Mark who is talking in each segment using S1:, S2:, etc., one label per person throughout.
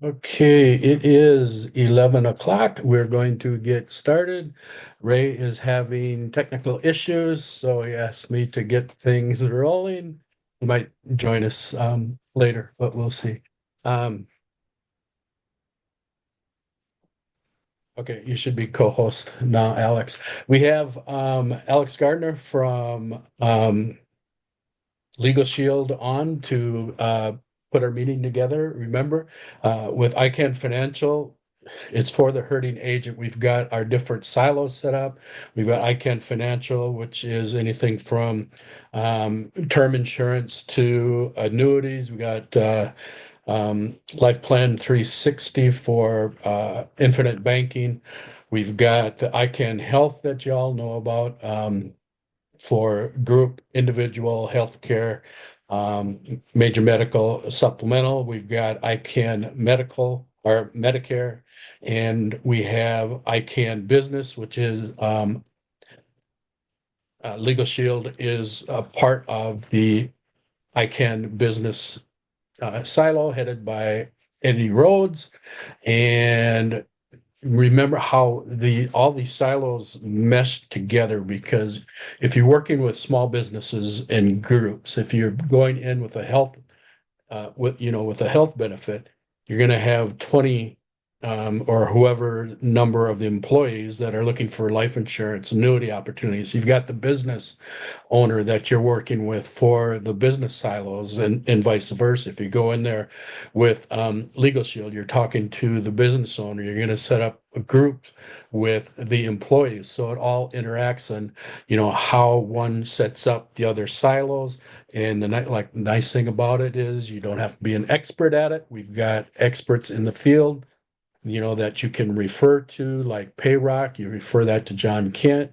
S1: Okay, it is 11 o'clock. We're going to get started. Ray is having technical issues, so he asked me to get things rolling. He might join us later, but we'll see. Um, okay, you should be co-host now, Alex. We have Alex Gardner from Legal Shield on to put our meeting together. Remember, with ICANN Financial, it's for the hurting agent. We've got our different silos set up. We've got ICANN Financial, which is anything from term insurance to annuities. We got Life Plan 360 for infinite banking. We've got the ICANN Health that you all know about. For group, individual healthcare, major medical supplemental. We've got ICANN Medical or Medicare, and we have ICANN Business, which is Legal Shield is a part of the ICANN Business silo headed by Eddie Rhodes. And remember how all these silos mesh together, because if you're working with small businesses and groups, if you're going in with a health with a health benefit, you're going to have 20 or whoever number of the employees that are looking for life insurance annuity opportunities. You've got the business owner that you're working with for the business silos, and vice versa. If you go in there with Legal Shield, you're talking to the business owner. You're going to set up a group with the employees, so it all interacts, and how one sets up the other silos. And nice thing about it is you don't have to be an expert at it. We've got experts in the field, that you can refer to, like Payrock. You refer that to John Kent.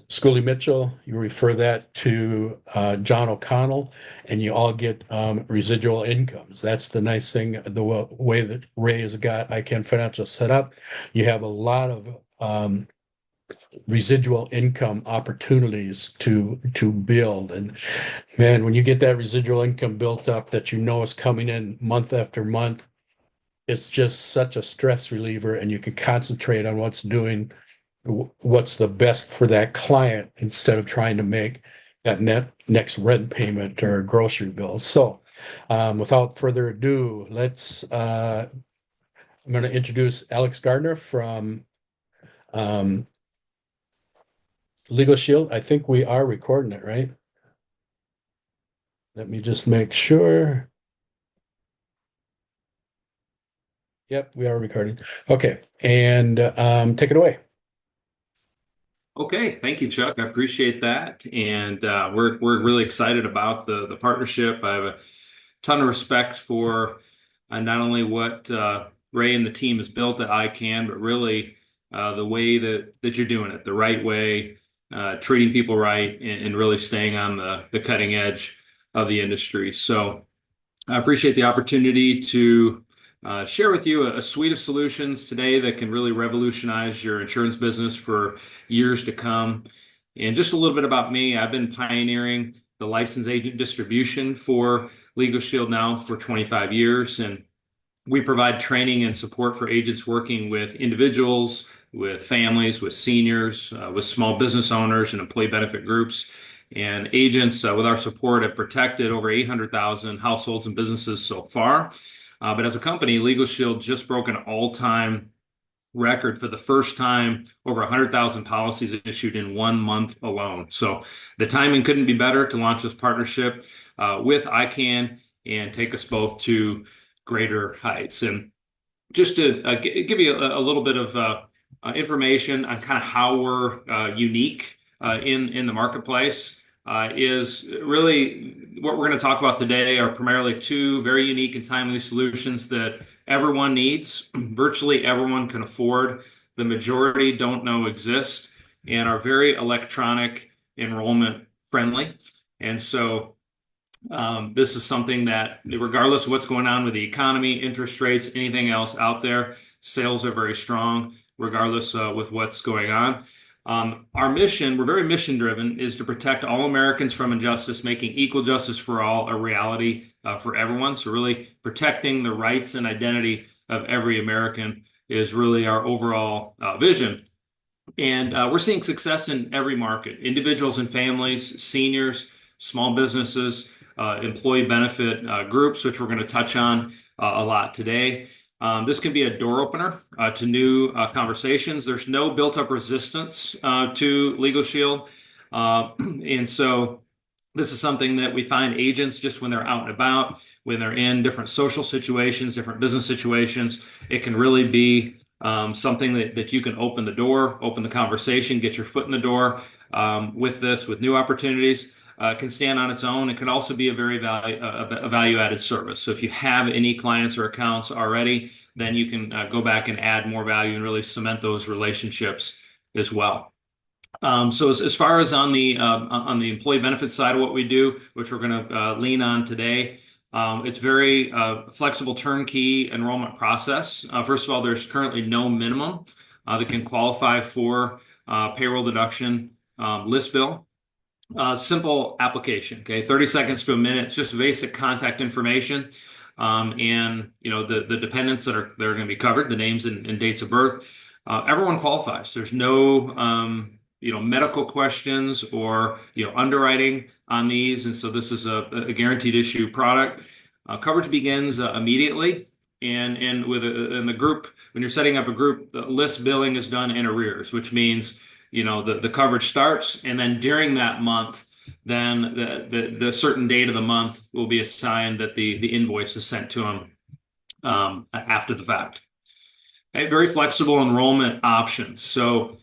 S1: Schooley Mitchell, you refer that to John O'Connell, and you all get residual incomes. That's the nice thing, the way that Ray has got ICANN Financial set up. You have a lot of residual income opportunities to build. And man, when you get that residual income built up that is coming in month after month, it's just such a stress reliever, and you can concentrate on what's the best for that client instead of trying to make that next rent payment or grocery bill. So, without further ado, I'm going to introduce Alex Gardner from um, Legal Shield. I think we are recording it, right? Let me just make sure. Yep, we are recording. Okay, and take it away.
S2: Okay, thank you, Chuck. I appreciate that, and we're really excited about the partnership. I have a ton of respect for not only what Ray and the team has built at ICANN, but really the way that you're doing it, the right way, treating people right, and really staying on the cutting edge of the industry. So I appreciate the opportunity to share with you a suite of solutions today that can really revolutionize your insurance business for years to come. And just a little bit about me, I've been pioneering the licensed agent distribution for Legal Shield now for 25 years. And we provide training and support for agents working with individuals, with families, with seniors, with small business owners and employee benefit groups. And agents, with our support, have protected over 800,000 households and businesses so far. But as a company, Legal Shield just broke an all-time record for the first time, over 100,000 policies issued in 1 month alone. So the timing couldn't be better to launch this partnership with ICANN and take us both to greater heights. And just to give you a little bit of information on kind of how we're unique in the marketplace is really what we're going to talk about today are primarily two very unique and timely solutions that everyone needs, virtually everyone can afford, the majority don't know exist, and are very electronic enrollment friendly. And so this is something that, regardless of what's going on with the economy, interest rates, anything else out there, sales are very strong, regardless with what's going on. Our mission, we're very mission driven, is to protect all Americans from injustice, making equal justice for all a reality for everyone. So really protecting the rights and identity of every American is really our overall vision. And we're seeing success in every market, individuals and families, seniors, small businesses, employee benefit groups, which we're going to touch on a lot today. This can be a door opener to new conversations. There's no built-up resistance to Legal Shield. And so this is something that we find agents just when they're out and about, when they're in different social situations, different business situations, it can really be something that you can open the door, open the conversation, get your foot in the door with this, with new opportunities. Can stand on its own. It can also be a very value-added service. So if you have any clients or accounts already, then you can go back and add more value and really cement those relationships as well. So as far as on the employee benefits side of what we do, which we're going to lean on today, it's very flexible turnkey enrollment process. First of all, there's currently no minimum that can qualify for payroll deduction list bill. Simple application, okay, 30 seconds to a minute. It's just basic contact information, and the dependents that are going to be covered, the names and dates of birth. Everyone qualifies. There's no medical questions or underwriting on these, and so this is a guaranteed issue product. Coverage begins immediately, and in the group, when you're setting up a group, the list billing is done in arrears, which means the coverage starts, and then during that month, then the certain date of the month will be assigned that the invoice is sent to them after the fact. Okay, very flexible enrollment options. So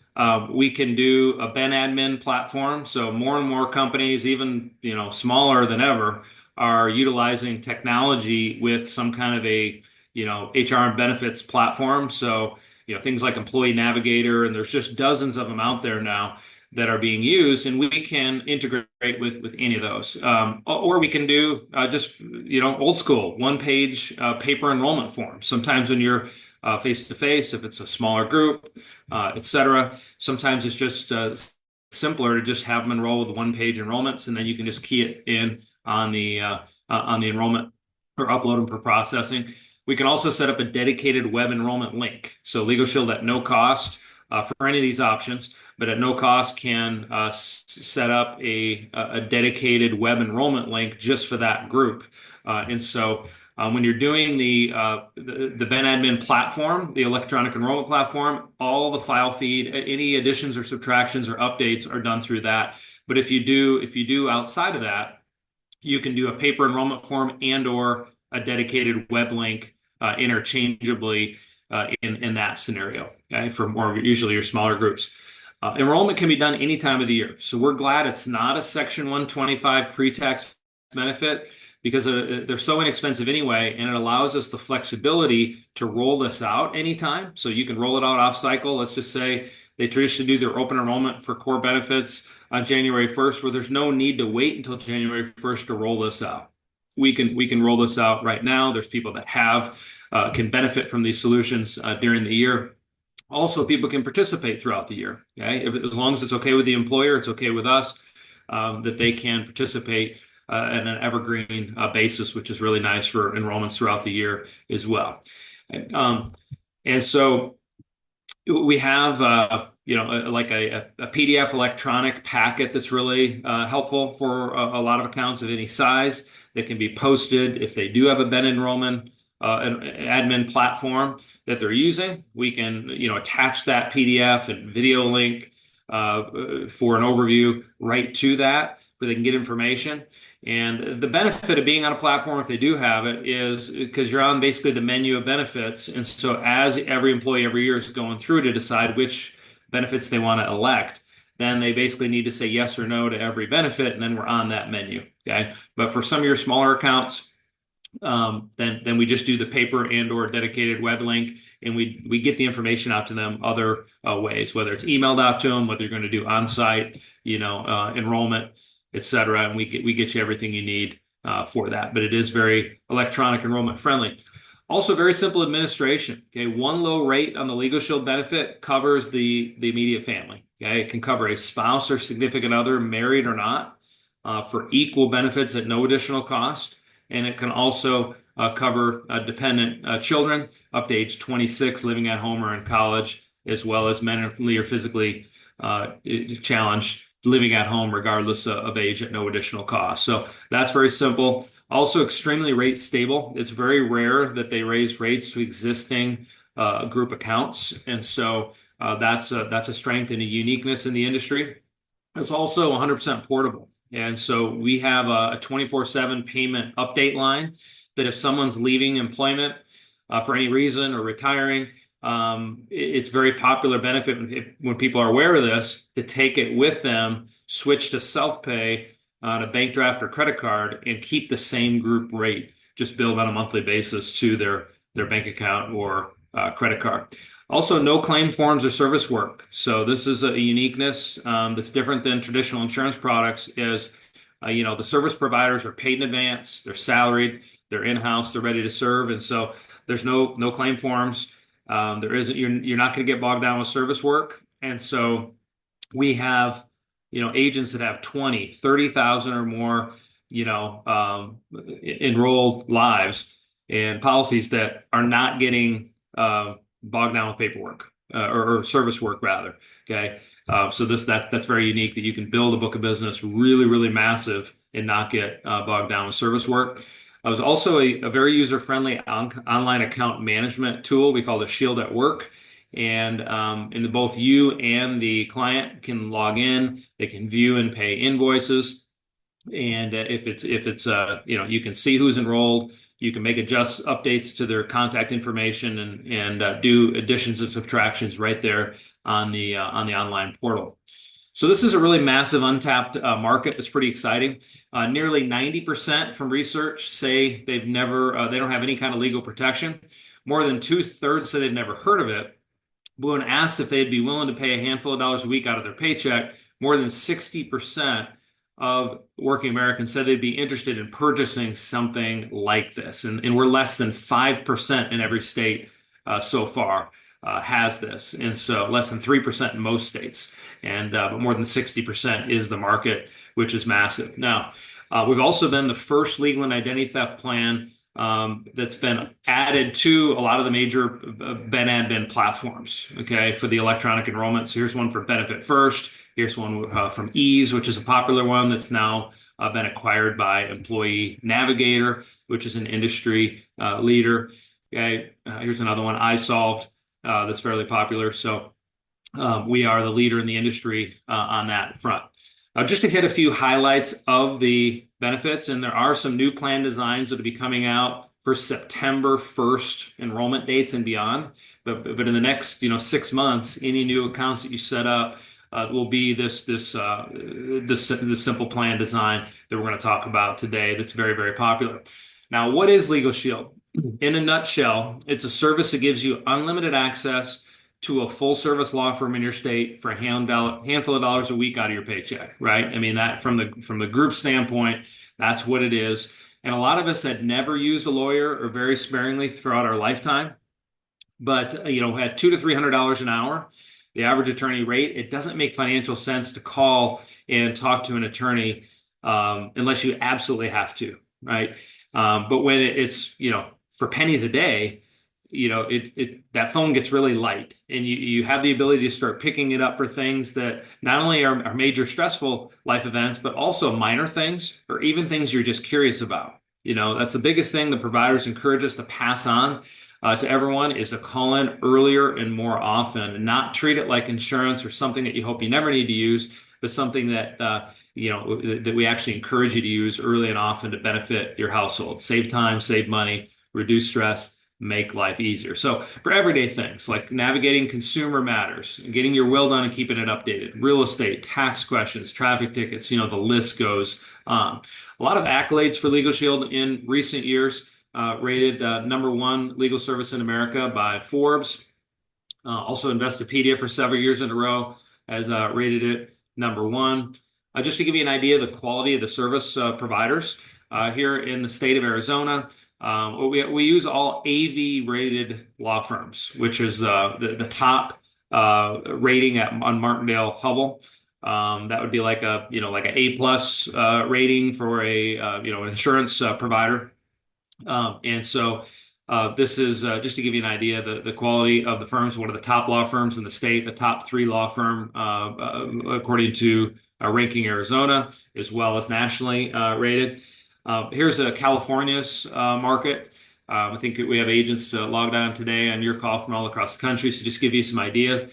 S2: we can do a Ben admin platform. So more and more companies, even smaller than ever, are utilizing technology with some kind of a HR and benefits platform. So things like Employee Navigator, and there's just dozens of them out there now that are being used, and we can integrate with any of those. Or we can do just old school one-page paper enrollment form. Sometimes when you're face-to-face, if it's a smaller group, etc. Sometimes it's just simpler to just have them enroll with one-page enrollments, and then you can just key it in on the enrollment or upload them for processing. We can also set up a dedicated web enrollment link. So Legal Shield at no cost for any of these options, but at no cost can set up a dedicated web enrollment link just for that group. And so when you're doing the Ben admin platform, the electronic enrollment platform, all the file feed, any additions or subtractions or updates are done through that. But if you do outside of that, you can do a paper enrollment form and or a dedicated web link interchangeably in that scenario, okay, for more usually your smaller groups. Enrollment can be done any time of the year. So we're glad it's not a Section 125 pre-tax benefit, because they're so inexpensive anyway, and it allows us the flexibility to roll this out anytime. So you can roll it out off cycle. Let's just say they traditionally do their open enrollment for core benefits on January 1st, where there's no need to wait until January 1st to roll this out. We can roll this out right now. There's people that can benefit from these solutions during the year. Also, people can participate throughout the year. Okay, as long as it's okay with the employer, it's okay with us, that they can participate on an evergreen basis, which is really nice for enrollments throughout the year as well. And so we have like a PDF electronic packet that's really helpful for a lot of accounts of any size that can be posted if they do have a Ben enrollment an admin platform that they're using. We can attach that PDF and video link for an overview right to that, where they can get information. And the benefit of being on a platform, if they do have it, is because you're on basically the menu of benefits. And so as every employee every year is going through to decide which benefits they want to elect, then they basically need to say yes or no to every benefit, and then we're on that menu. Okay. But for some of your smaller accounts, then we just do the paper and or dedicated web link, and we get the information out to them other ways, whether it's emailed out to them, whether you're going to do on-site, enrollment, etc. And we get you everything you need for that. But it is very electronic enrollment friendly. Also, very simple administration. Okay, one low rate on the Legal Shield benefit covers the immediate family. Okay, it can cover a spouse or significant other, married or not, for equal benefits at no additional cost, and it can also cover dependent children up to age 26 living at home or in college, as well as mentally or physically challenged living at home regardless of age at no additional cost. So that's very simple. Also extremely rate stable. It's very rare that they raise rates to existing group accounts. And so that's a strength and a uniqueness in the industry. It's also 100% portable. And so we have a 24/7 payment update line that if someone's leaving employment for any reason or retiring, it's very popular benefit when people are aware of this to take it with them, switch to self-pay on a bank draft or credit card, and keep the same group rate, just billed on a monthly basis to their bank account or credit card. Also, no claim forms or service work. So this is a uniqueness that's different than traditional insurance products. The service providers are paid in advance, they're salaried, they're in-house, they're ready to serve, and so there's no claim forms. You're not going to get bogged down with service work, and so we have agents that have 20, 30,000 or more enrolled lives and policies that are not getting bogged down with paperwork or service work rather. Okay. So that's very unique that you can build a book of business really, really massive and not get bogged down with service work. It was also a very user-friendly online account management tool. We call it Shield at Work. And both you and the client can log in. They can view and pay invoices. And if it's you can see who's enrolled. You can make updates to their contact information and do additions and subtractions right there on the online portal. So this is a really massive untapped market that's pretty exciting. Nearly 90% from research say they don't have any kind of legal protection. More than 2/3 say they've never heard of it. But when asked if they'd be willing to pay a handful of dollars a week out of their paycheck, more than 60% of working Americans said they'd be interested in purchasing something like this. And we're less than 5% in every state so far has this. And so less than 3% in most states. But more than 60% is the market, which is massive. Now, we've also been the first legal and identity theft plan that's been added to a lot of the major Ben admin platforms, okay, for the electronic enrollment. So here's one for Benefit First. Here's one from Ease, which is a popular one that's now been acquired by Employee Navigator, which is an industry leader. Okay, here's another one, iSolved, that's fairly popular. So we are the leader in the industry on that front. Just to hit a few highlights of the benefits, and there are some new plan designs that will be coming out for September 1st enrollment dates and beyond. But in the next 6 months, any new accounts that you set up will be this simple plan design that we're going to talk about today. That's very, very popular. Now, what is Legal Shield? In a nutshell, it's a service that gives you unlimited access to a full service law firm in your state for a handful of dollars a week out of your paycheck, right? I mean, that from the group standpoint, that's what it is. And a lot of us had never used a lawyer or very sparingly throughout our lifetime, but had $200 to $300 an hour, the average attorney rate. It doesn't make financial sense to call and talk to an attorney unless you absolutely have to, right? But when it's for pennies a day, that phone gets really light, and you have the ability to start picking it up for things that not only are major stressful life events, but also minor things or even things you're just curious about. That's the biggest thing the providers encourage us to pass on to everyone, is to call in earlier and more often, and not treat it like insurance or something that you hope you never need to use, but something that that we actually encourage you to use early and often to benefit your household, save time, save money, reduce stress, make life easier. So for everyday things like navigating consumer matters, getting your will done and keeping it updated, real estate, tax questions, traffic tickets, the list goes on. A lot of accolades for Legal Shield in recent years, rated #1 legal service in America by Forbes. Also Investopedia for several years in a row has rated it #1. Just to give you an idea of the quality of the service providers, here in the state of Arizona. We use all AV rated law firms, which is the top rating on Martindale Hubble. That would be like a A plus rating for an insurance provider. And so this is just to give you an idea, the quality of the firms, one of the top law firms in the state, the top 3 law firm, according to Ranking Arizona, as well as nationally rated. Here's California's market. I think we have agents logged on today on your call from all across the country. So just give you some ideas,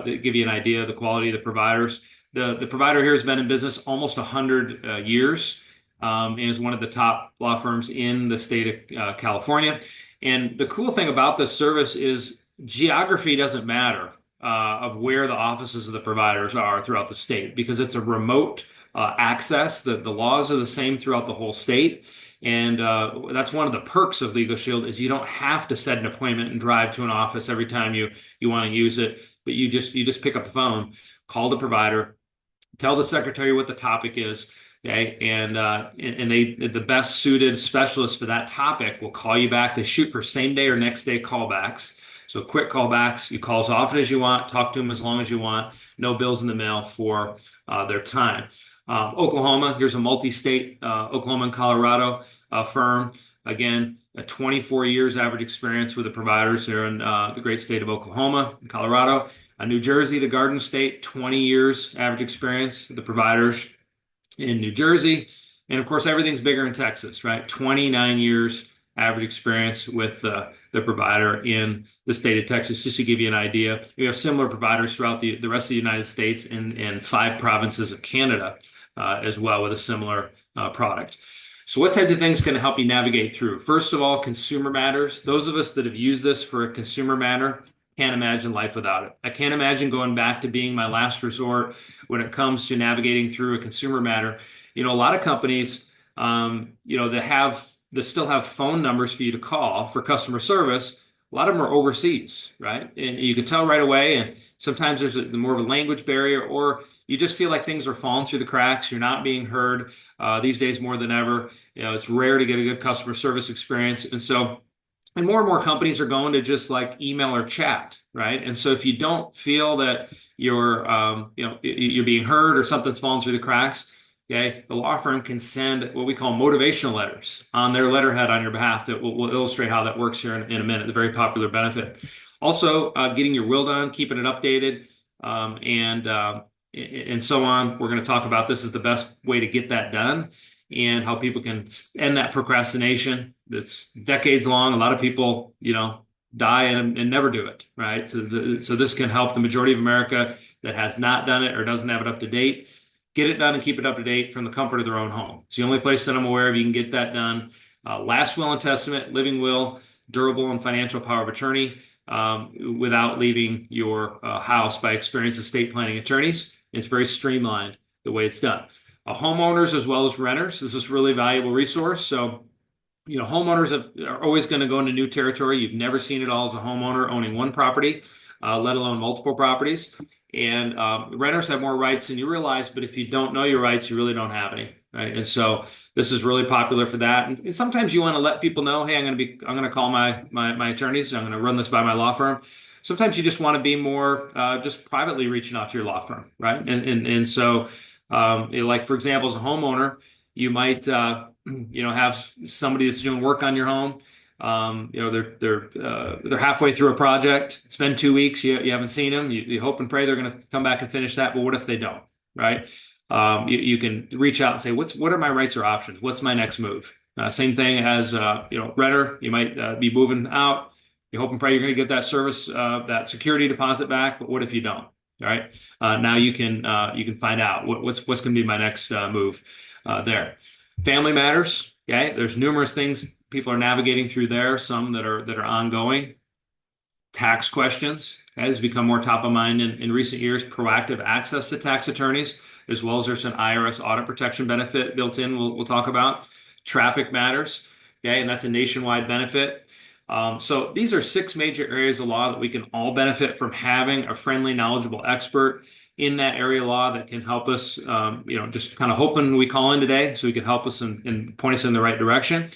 S2: give you an idea of the quality of the providers. The provider here has been in business almost 100 years. And is one of the top law firms in the state of California. And the cool thing about this service is geography doesn't matter of where the offices of the providers are throughout the state, because it's a remote access. The laws are the same throughout the whole state. And that's one of the perks of Legal Shield is you don't have to set an appointment and drive to an office every time you want to use it, but you just pick up the phone, call the provider, tell the secretary what the topic is. Okay, and the best suited specialist for that topic will call you back. They shoot for same day or next day callbacks. So quick callbacks. You call as often as you want, talk to them as long as you want. No bills in the mail for their time. Oklahoma, here's a multi-state Oklahoma and Colorado firm. Again, 24 years average experience with the providers here in the great state of Oklahoma and Colorado. New Jersey, the Garden State, 20 years average experience with the providers in New Jersey. And of course, everything's bigger in Texas, right? 29 years average experience with the provider in the state of Texas, just to give you an idea. We have similar providers throughout the rest of the United States and 5 provinces of Canada as well with a similar product. So what type of things can help you navigate through? First of all, consumer matters. Those of us that have used this for a consumer matter can't imagine life without it. I can't imagine going back to being my last resort when it comes to navigating through a consumer matter. A lot of companies, that still have phone numbers for you to call for customer service. A lot of them are overseas, right? And you can tell right away. And sometimes there's more of a language barrier, or you just feel like things are falling through the cracks. You're not being heard these days more than ever. It's rare to get a good customer service experience. And more companies are going to just like email or chat, right? And so if you don't feel that you're being heard or something's falling through the cracks, okay, the law firm can send what we call motivational letters on their letterhead on your behalf that will illustrate how that works here in a minute. The very popular benefit. Also, getting your will done, keeping it updated, and so on. We're going to talk about this is the best way to get that done and how people can end that procrastination that's decades long. A lot of people, die and never do it, right? So this can help the majority of America that has not done it or doesn't have it up to date, get it done and keep it up to date from the comfort of their own home. It's the only place that I'm aware of you can get that done. Last will and testament, living will, durable and financial power of attorney without leaving your house by experienced estate planning attorneys. It's very streamlined the way it's done. Homeowners as well as renters. This is a really valuable resource. So, homeowners are always going to go into new territory. You've never seen it all as a homeowner owning one property, let alone multiple properties. And renters have more rights than you realize, but if you don't know your rights, you really don't have any, right? And so this is really popular for that. And sometimes you want to let people know, hey, I'm going to call my attorneys. I'm going to run this by my law firm. Sometimes you just want to be more just privately reaching out to your law firm, right? And so, like for example, as a homeowner, you might have somebody that's doing work on your home. They're halfway through a project. It's been 2 weeks. You haven't seen them. You hope and pray they're going to come back and finish that. But what if they don't? Right? You can reach out and say, what are my rights or options? What's my next move? Same thing as renter. You might be moving out. You hope and pray you're going to get that service, that security deposit back. But what if you don't? All right. Now you can find out what's going to be my next move there. Family matters. Okay. There's numerous things people are navigating through there. Some that are ongoing. Tax questions has become more top of mind in recent years. Proactive access to tax attorneys, as well as there's an IRS audit protection benefit built in. We'll talk about. Traffic matters. Okay, and that's a nationwide benefit. So these are 6 major areas of law that we can all benefit from having a friendly, knowledgeable expert in that area of law that can help us, just kind of hoping we call in today so he can help us and point us in the right direction.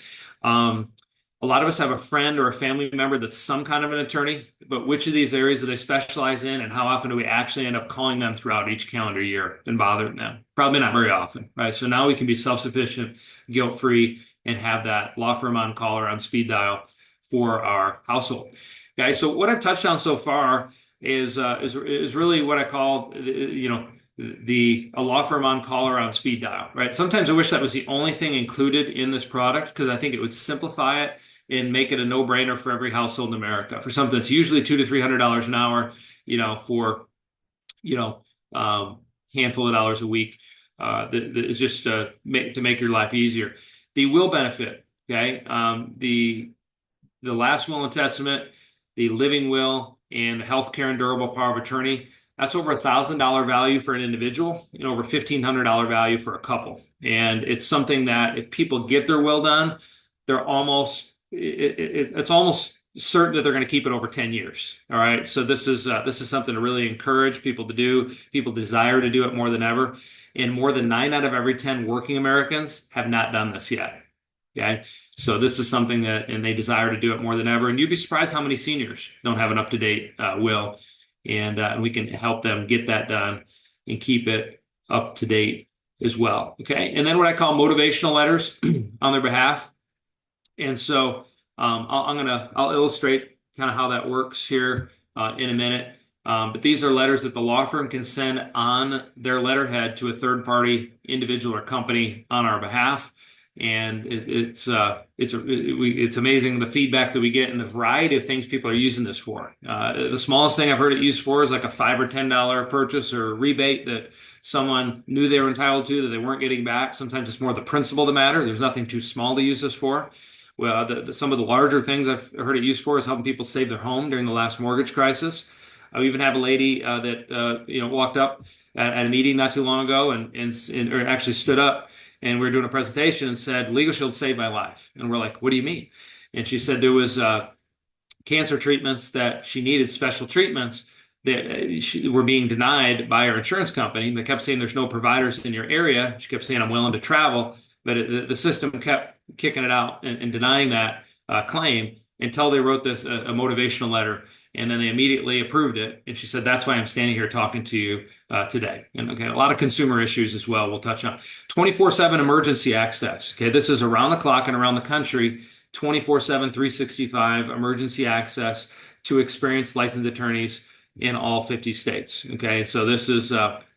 S2: A lot of us have a friend or a family member that's some kind of an attorney, but which of these areas do they specialize in, and how often do we actually end up calling them throughout each calendar year and bothering them? Probably not very often, right? So now we can be self-sufficient, guilt-free, and have that law firm on call or on speed dial for our household. Okay, so what I've touched on so far is really what I call, a law firm on call or on speed dial, right? Sometimes I wish that was the only thing included in this product, because I think it would simplify it and make it a no-brainer for every household in America. For something that's usually $200 to $300 an hour, for handful of dollars a week, that is just to make your life easier. The will benefit, okay? The last will and testament, the living will, and the healthcare and durable power of attorney. That's over $1,000 value for an individual and over $1,500 value for a couple. And it's something that if people get their will done, they're it's almost certain that they're going to keep it over 10 years. All right. So this is something to really encourage people to do. People desire to do it more than ever. And more than 9 out of every 10 working Americans have not done this yet. Okay. So this is something and they desire to do it more than ever. And you'd be surprised how many seniors don't have an up-to-date will. And we can help them get that done and keep it up to date as well. Okay. And then what I call motivational letters on their behalf. And so I'll illustrate kind of how that works here in a minute. But these are letters that the law firm can send on their letterhead to a third party individual or company on our behalf. And it's amazing the feedback that we get and the variety of things people are using this for. The smallest thing I've heard it used for is like a $5 or $10 purchase or rebate that someone knew they were entitled to that they weren't getting back. Sometimes it's more the principle that matter. There's nothing too small to use this for. Well, some of the larger things I've heard it used for is helping people save their home during the last mortgage crisis. I even have a lady that walked up at a meeting not too long ago or actually stood up. And we were doing a presentation and said, Legal Shield saved my life. And we're like, what do you mean? And she said there was cancer treatments that she needed, special treatments that were being denied by her insurance company. They kept saying there's no providers in your area. She kept saying, I'm willing to travel. But the system kept kicking it out and denying that claim until they wrote this a motivational letter. And then they immediately approved it. And she said, that's why I'm standing here talking to you today. And okay, a lot of consumer issues as well we'll touch on. 24/7 emergency access. Okay, this is around the clock and around the country, 24/7, 365 emergency access to experienced licensed attorneys in all 50 states. Okay, so this is,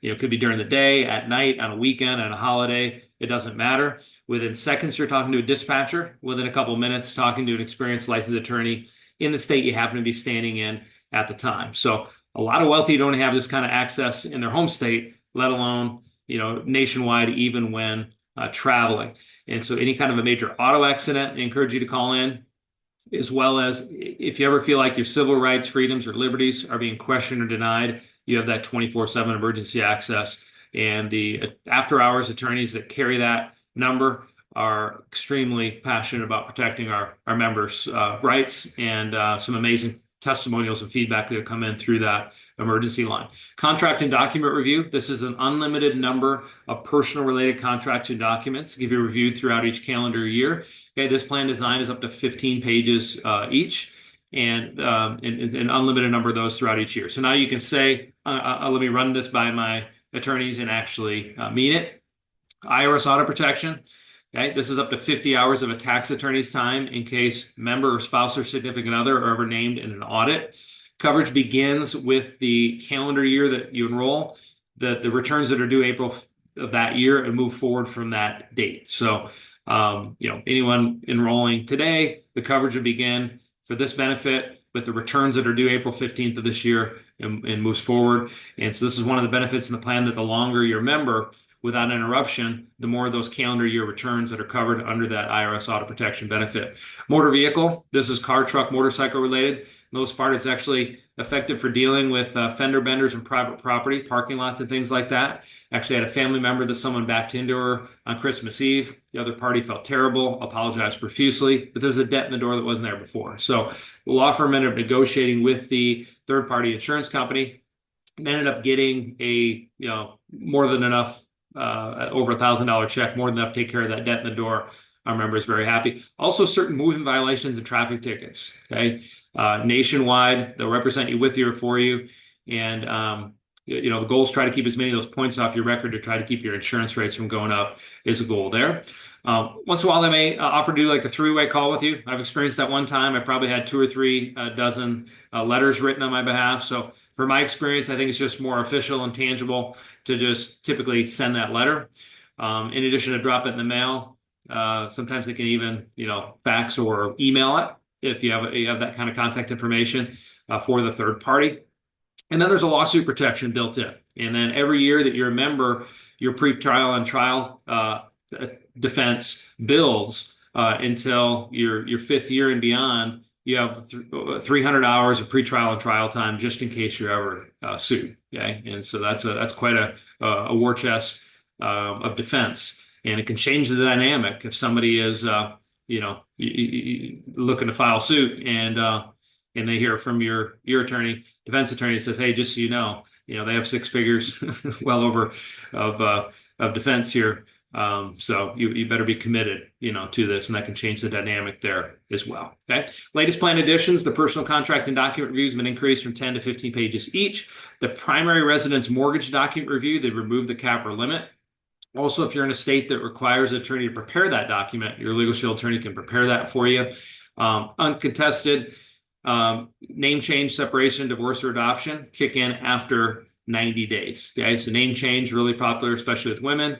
S2: could be during the day, at night, on a weekend, on a holiday. It doesn't matter. Within seconds, you're talking to a dispatcher. Within a couple of minutes, talking to an experienced licensed attorney in the state you happen to be standing in at the time. So a lot of wealthy don't have this kind of access in their home state, let alone, nationwide, even when traveling. And so any kind of a major auto accident, I encourage you to call in, as well as if you ever feel like your civil rights, freedoms, or liberties are being questioned or denied, you have that 24/7 emergency access. And the after-hours attorneys that carry that number are extremely passionate about protecting our members' rights, and some amazing testimonials and feedback that have come in through that emergency line. Contract and document review. This is an unlimited number of personal related contracts and documents to be reviewed throughout each calendar year. Okay, this plan design is up to 15 pages each, and an unlimited number of those throughout each year. So now you can say, let me run this by my attorneys and actually mean it. IRS audit protection. Okay, this is up to 50 hours of a tax attorney's time in case member or spouse or significant other are ever named in an audit. Coverage begins with the calendar year that you enroll, the returns that are due April of that year, and move forward from that date. So, anyone enrolling today, the coverage would begin for this benefit with the returns that are due April 15th of this year and moves forward. And so this is one of the benefits in the plan, that the longer your member, without interruption, the more of those calendar year returns that are covered under that IRS auto protection benefit. Motor vehicle, this is car, truck, motorcycle related. Most part, it's actually effective for dealing with fender benders and private property, parking lots and things like that. Actually had a family member that someone backed into her on Christmas Eve. The other party felt terrible, apologized profusely, but there's a dent in the door that wasn't there before. So the law firm ended up negotiating with the third-party insurance company and ended up getting a more than enough, over $1,000 check, more than enough to take care of that dent in the door. Our member is very happy. Also, certain moving violations and traffic tickets. Okay, nationwide, they'll represent you with you or for you, and the goal is try to keep as many of those points off your record to try to keep your insurance rates from going up is a goal there. Once in a while, they may offer to do like a three-way call with you. I've experienced that one time. I probably had 2 or 3 dozen letters written on my behalf. So for my experience, I think it's just more official and tangible to just typically send that letter. In addition to drop it in the mail, sometimes they can even, fax or email it if you have that kind of contact information for the third party. And then there's a lawsuit protection built in. And then every year that you're a member, your pre-trial and trial defense builds until your 5th year and beyond. You have 300 hours of pre-trial and trial time just in case you're ever sued. Okay, and so that's quite a war chest of defense, and it can change the dynamic if somebody is looking to file suit and they hear from your attorney, defense attorney, that says, hey, just so you know, they have 6 figures well over of defense here. So you better be committed, to this, and that can change the dynamic there as well. Okay. Latest plan additions, the personal contract and document reviews have been increased from 10 to 15 pages each. The primary residence mortgage document review, they removed the cap or limit. Also, if you're in a state that requires an attorney to prepare that document, your Legal Shield attorney can prepare that for you. Uncontested name change, separation, divorce, or adoption kick in after 90 days. Okay, so name change, really popular, especially with women.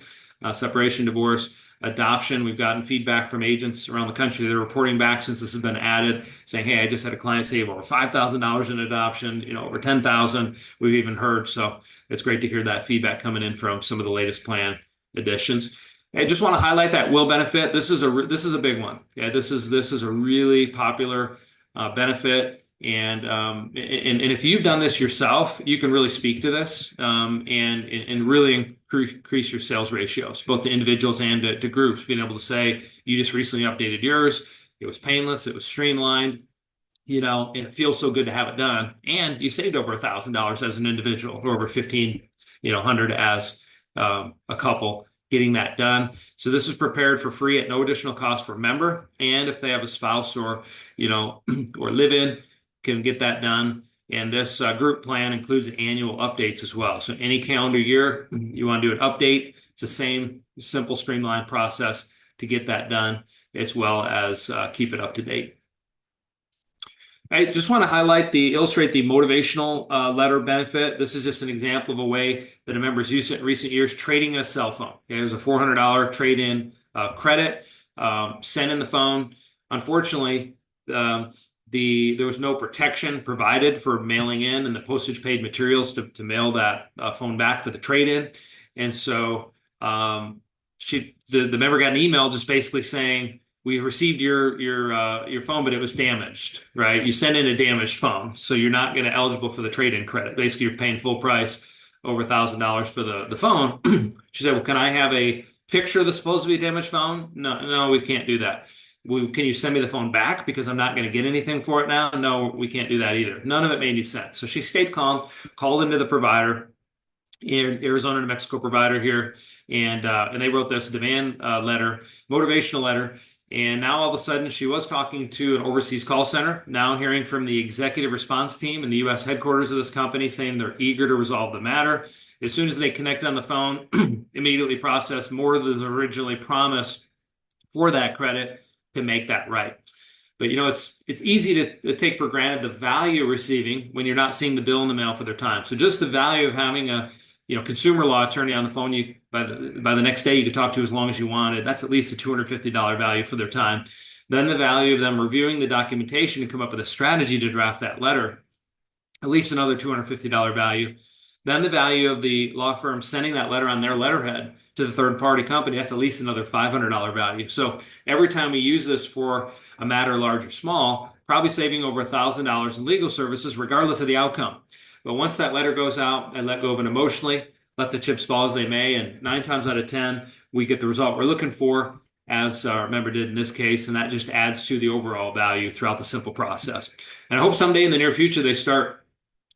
S2: Separation, divorce, adoption. We've gotten feedback from agents around the country that are reporting back since this has been added, saying, hey, I just had a client save over $5,000 in adoption, over $10,000. We've even heard. So it's great to hear that feedback coming in from some of the latest plan additions. I just want to highlight that will benefit. This is a big one. Yeah, this is a really popular benefit. And if you've done this yourself, you can really speak to this and really increase your sales ratios, both to individuals and to groups, being able to say, you just recently updated yours. It was painless. It was streamlined, and it feels so good to have it done. And you saved over $1,000 as an individual, or over $1,500 as a couple getting that done. So this is prepared for free at no additional cost for a member. And if they have a spouse or live-in, can get that done. And this group plan includes annual updates as well. So any calendar year you want to do an update, it's the same simple streamlined process to get that done, as well as keep it up to date. I just want to illustrate the motivational letter benefit. This is just an example of a way that a member's used it in recent years, trading in a cell phone. Okay, it was a $400 trade-in credit, sent in the phone. Unfortunately, there was no protection provided for mailing in and the postage paid materials to mail that phone back for the trade-in. And so the member got an email just basically saying, we received your phone, but it was damaged, right? You sent in a damaged phone, so you're not going to eligible for the trade-in credit. Basically, you're paying full price, over $1,000 for the phone. She said, well, can I have a picture of the supposedly damaged phone? No, we can't do that. Can you send me the phone back because I'm not going to get anything for it now? No, we can't do that either. None of it made any sense. So she stayed calm, called into the provider, Arizona, New Mexico provider here, and they wrote this demand letter, motivational letter. And now all of a sudden she was talking to an overseas call center, now hearing from the executive response team in the U.S. headquarters of this company saying they're eager to resolve the matter. As soon as they connect on the phone, immediately process more than was originally promised for that credit to make that right. But it's easy to take for granted the value of receiving when you're not seeing the bill in the mail for their time. So just the value of having a consumer law attorney on the phone, by the next day you could talk to as long as you wanted. That's at least a $250 value for their time. Then the value of them reviewing the documentation and come up with a strategy to draft that letter, at least another $250 value. then the value of the law firm sending that letter on their letterhead to the third party company, that's at least another $500 value. So every time we use this for a matter large or small, probably saving over $1,000 in legal services, regardless of the outcome. But once that letter goes out, I let go of it emotionally, let the chips fall as they may, and 9 times out of 10, we get the result we're looking for, as our member did in this case, and that just adds to the overall value throughout the simple process. And I hope someday in the near future they start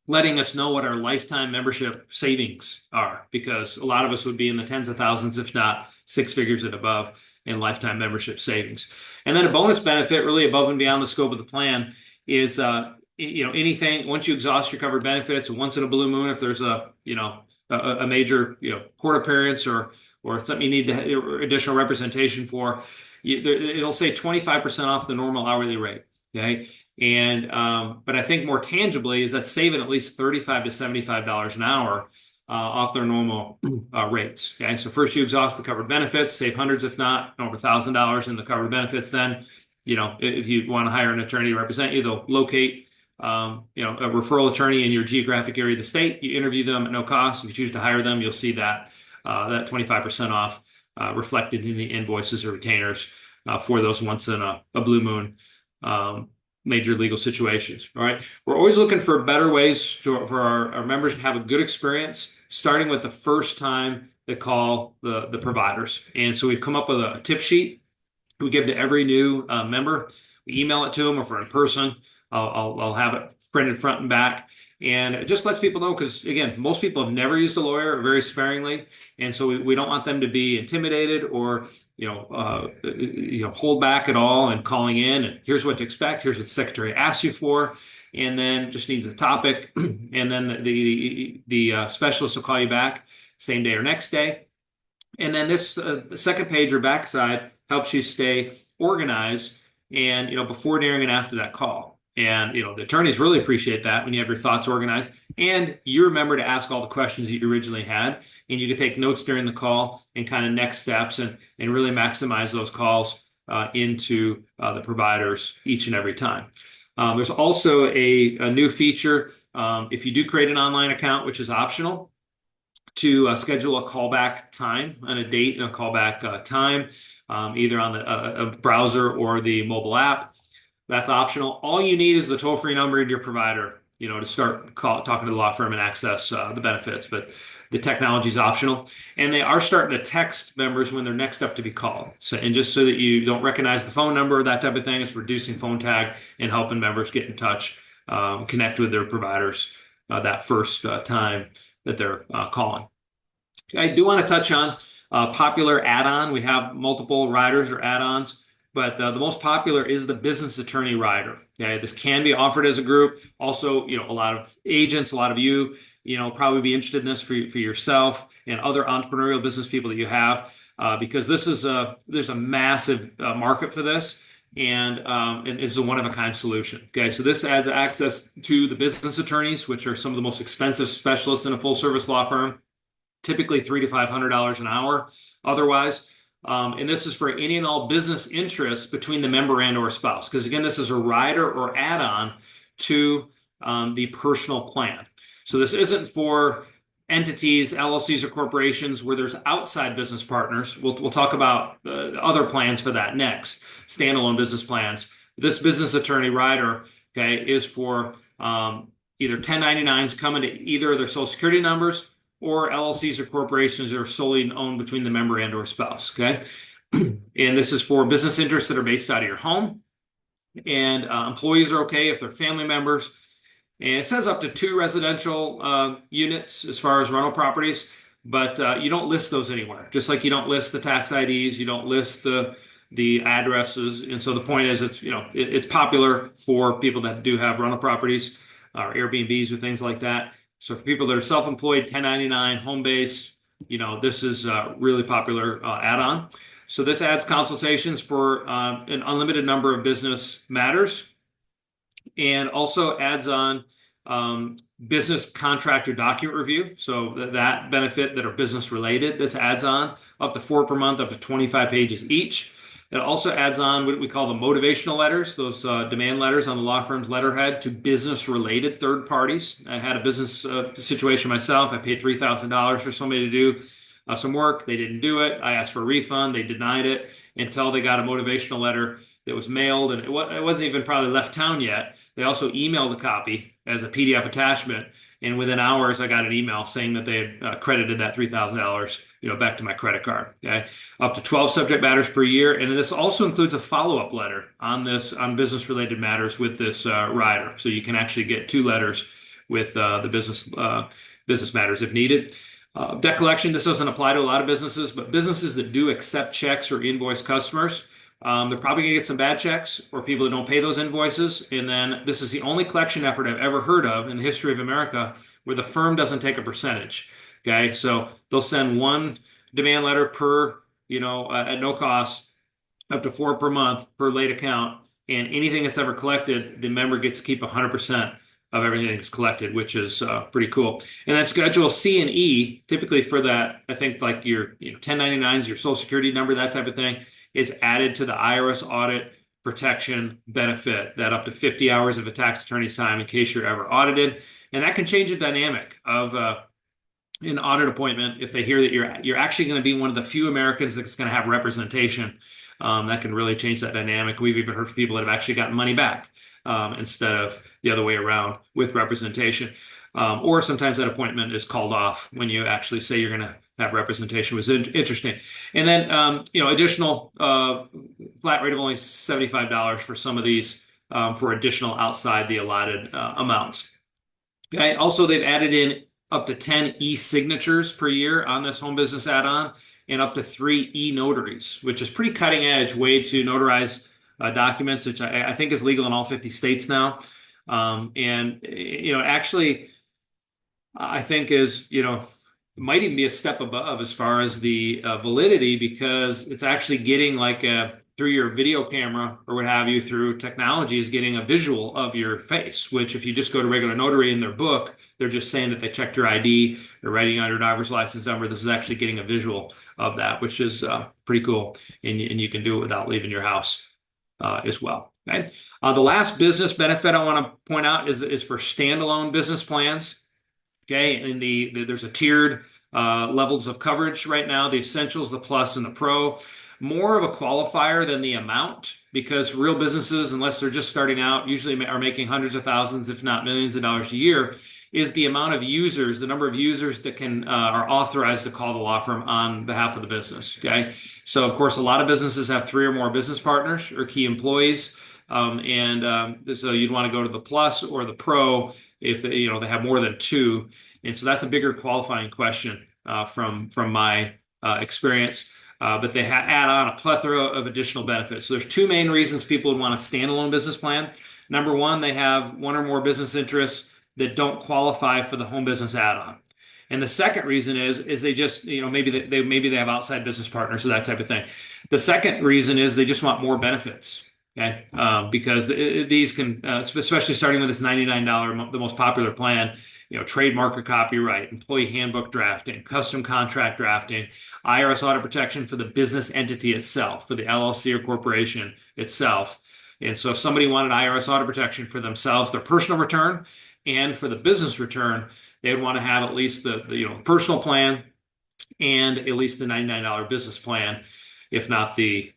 S2: letting us know what our lifetime membership savings are, because a lot of us would be in the tens of thousands, if not 6 figures and above in lifetime membership savings. And then a bonus benefit, really above and beyond the scope of the plan, is anything once you exhaust your covered benefits, once in a blue moon, if there's a major court appearance or something you need additional representation for, it'll say 25% off the normal hourly rate. Okay. And but I think more tangibly is that saving at least $35 to $75 an hour off their normal rates. Okay, so first you exhaust the covered benefits, save hundreds, if not over $1,000 in the covered benefits. Then, if you want to hire an attorney to represent you, they'll locate a referral attorney in your geographic area of the state. You interview them at no cost. If you choose to hire them, you'll see that 25% off reflected in the invoices or retainers for those once in a blue moon major legal situations. All right. We're always looking for better ways for our members to have a good experience, starting with the first time they call the providers. And so we've come up with a tip sheet we give to every new member. We email it to them, or if we're in person, I'll have it printed front and back. And it just lets people know, because again, most people have never used a lawyer, or very sparingly. And so we don't want them to be intimidated or hold back at all and calling in and here's what to expect, here's what the secretary asks you for, and then just needs a topic, and then the specialist will call you back same day or next day. And then this second page or backside helps you stay organized and before, during, and after that call. And the attorneys really appreciate that when you have your thoughts organized and you remember to ask all the questions that you originally had, and you can take notes during the call and kind of next steps and really maximize those calls into the providers each and every time. There's also a new feature if you do create an online account, which is optional, to schedule a callback time and a date and a callback time, either on the browser or the mobile app. That's optional. All you need is the toll-free number in your provider, to start talking to the law firm and access the benefits. But the technology is optional, and they are starting to text members when they're next up to be called. And just so that you don't recognize the phone number, that type of thing, it's reducing phone tag and helping members get in touch, connect with their providers that first time that they're calling. I do want to touch on popular add-on. We have multiple riders or add-ons, but the most popular is the business attorney rider. Okay, this can be offered as a group. Also, a lot of agents, a lot of you, probably be interested in this for yourself and other entrepreneurial business people that you have, because there's a massive market for this, and it's a one-of-a-kind solution. Okay, so this adds access to the business attorneys, which are some of the most expensive specialists in a full-service law firm, typically $300 to $500 an hour. Otherwise. And this is for any and all business interests between the member and or spouse. Because again, this is a rider or add-on to the personal plan. So this isn't for entities, LLCs, or corporations where there's outside business partners. We'll talk about other plans for that next, standalone business plans. This business attorney rider, okay, is for either 1099s coming to either of their social security numbers, or LLCs or corporations that are solely owned between the member and or spouse, okay? And this is for business interests that are based out of your home. And employees are okay if they're family members. And it says up to 2 residential units as far as rental properties, but you don't list those anywhere. Just like you don't list the tax IDs, you don't list the addresses. And so the point is, it's popular for people that do have rental properties or Airbnbs or things like that. So for people that are self-employed, 1099, home-based, this is a really popular add-on. So this adds consultations for an unlimited number of business matters, and also adds on business contractor document review. So that benefit that are business related, this adds on up to 4 per month, up to 25 pages each. It also adds on what we call the motivational letters, those demand letters on the law firm's letterhead to business-related third parties. I had a business situation myself. I paid $3,000 for somebody to do some work. They didn't do it. I asked for a refund. They denied it until they got a motivational letter that was mailed, and it wasn't even probably left town yet. They also emailed a copy as a PDF attachment, and within hours, I got an email saying that they had credited that $3,000, back to my credit card. Okay, up to 12 subject matters per year, and this also includes a follow-up letter on business-related matters with this rider. So you can actually get 2 letters with the business matters if needed. Debt collection, this doesn't apply to a lot of businesses, but businesses that do accept checks or invoice customers, they're probably going to get some bad checks or people that don't pay those invoices. And then this is the only collection effort I've ever heard of in the history of America where the firm doesn't take a percentage. Okay, so they'll send 1 demand letter per, at no cost, up to 4 per month per late account. And anything that's ever collected, the member gets to keep 100% of everything that's collected, which is pretty cool. And then Schedule C and E, typically for that, I think like your 1099s, your Social Security number, that type of thing, is added to the IRS audit protection benefit, that up to 50 hours of a tax attorney's time in case you're ever audited. And that can change the dynamic of an audit appointment if they hear that you're actually going to be one of the few Americans that's going to have representation. That can really change that dynamic. We've even heard from people that have actually gotten money back instead of the other way around with representation. Or sometimes that appointment is called off when you actually say you're going to have representation. It was interesting. And then, additional flat rate of only $75 for some of these for additional outside the allotted amounts. Okay. Also, they've added in up to 10 e-signatures per year on this home business add-on and up to 3 e-notaries, which is pretty cutting edge way to notarize documents, which I think is legal in all 50 states now. Actually, I think might even be a step above as far as the validity, because it's actually getting through your video camera or what have you, through technology, is getting a visual of your face, which if you just go to regular notary in their book, they're just saying that they checked your ID, they're writing on your driver's license number. This is actually getting a visual of that, which is pretty cool. And you can do it without leaving your house as well. Okay. The last business benefit I want to point out is for standalone business plans. Okay, and there's a tiered levels of coverage right now: the Essentials, the Plus, and the Pro. More of a qualifier than the amount, because real businesses, unless they're just starting out, usually are making hundreds of thousands, if not millions of dollars a year, is the amount of users, the number of users that are authorized to call the law firm on behalf of the business. Okay, so of course, a lot of businesses have 3 or more business partners or key employees. So you'd want to go to the Plus or the Pro if they have more than 2, and so that's a bigger qualifying question from my experience. But they add on a plethora of additional benefits. So there's 2 main reasons people would want a standalone business plan. Number 1, they have 1 or more business interests that don't qualify for the home business add-on. And the second reason is they just, maybe they have outside business partners or that type of thing. The second reason is they just want more benefits. Okay, because these can, especially starting with this $99, the most popular plan, trademark or copyright, employee handbook drafting, custom contract drafting, IRS audit protection for the business entity itself, for the LLC or corporation itself. And so if somebody wanted IRS audit protection for themselves, their personal return, and for the business return, they would want to have at least the personal plan and at least the $99 business plan, if not the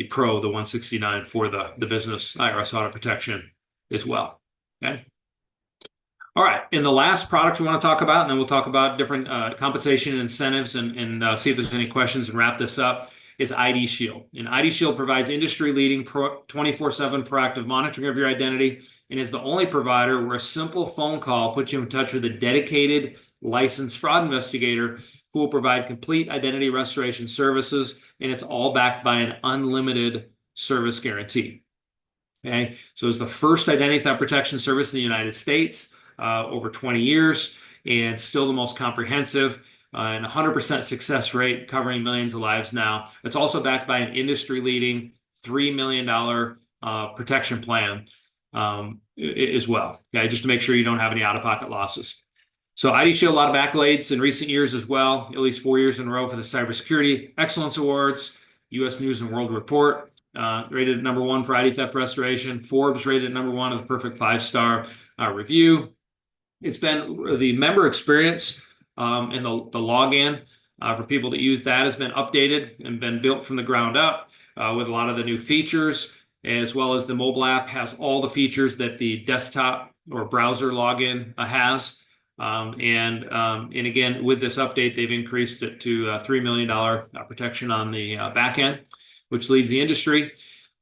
S2: Pro, the $169 for the business IRS audit protection as well. Okay. All right. And the last product we want to talk about, and then we'll talk about different compensation and incentives and see if there's any questions and wrap this up, is ID Shield. And ID Shield provides industry-leading 24/7 proactive monitoring of your identity and is the only provider where a simple phone call puts you in touch with a dedicated licensed fraud investigator who will provide complete identity restoration services, and it's all backed by an unlimited service guarantee. Okay, so it's the first identity theft protection service in the United States, over 20 years, and still the most comprehensive, and 100% success rate, covering millions of lives now. It's also backed by an industry-leading $3 million protection plan as well. Okay, just to make sure you don't have any out-of-pocket losses. So ID Shield, a lot of accolades in recent years as well, at least 4 years in a row for the Cybersecurity Excellence Awards, U.S. News and World Report, rated number 1 for ID theft restoration. Forbes rated number 1 of the perfect 5-star review. It's been the member experience and the login for people that use that has been updated and been built from the ground up with a lot of the new features, as well as the mobile app has all the features that the desktop or browser login has. And again, with this update, they've increased it to $3 million protection on the back end, which leads the industry.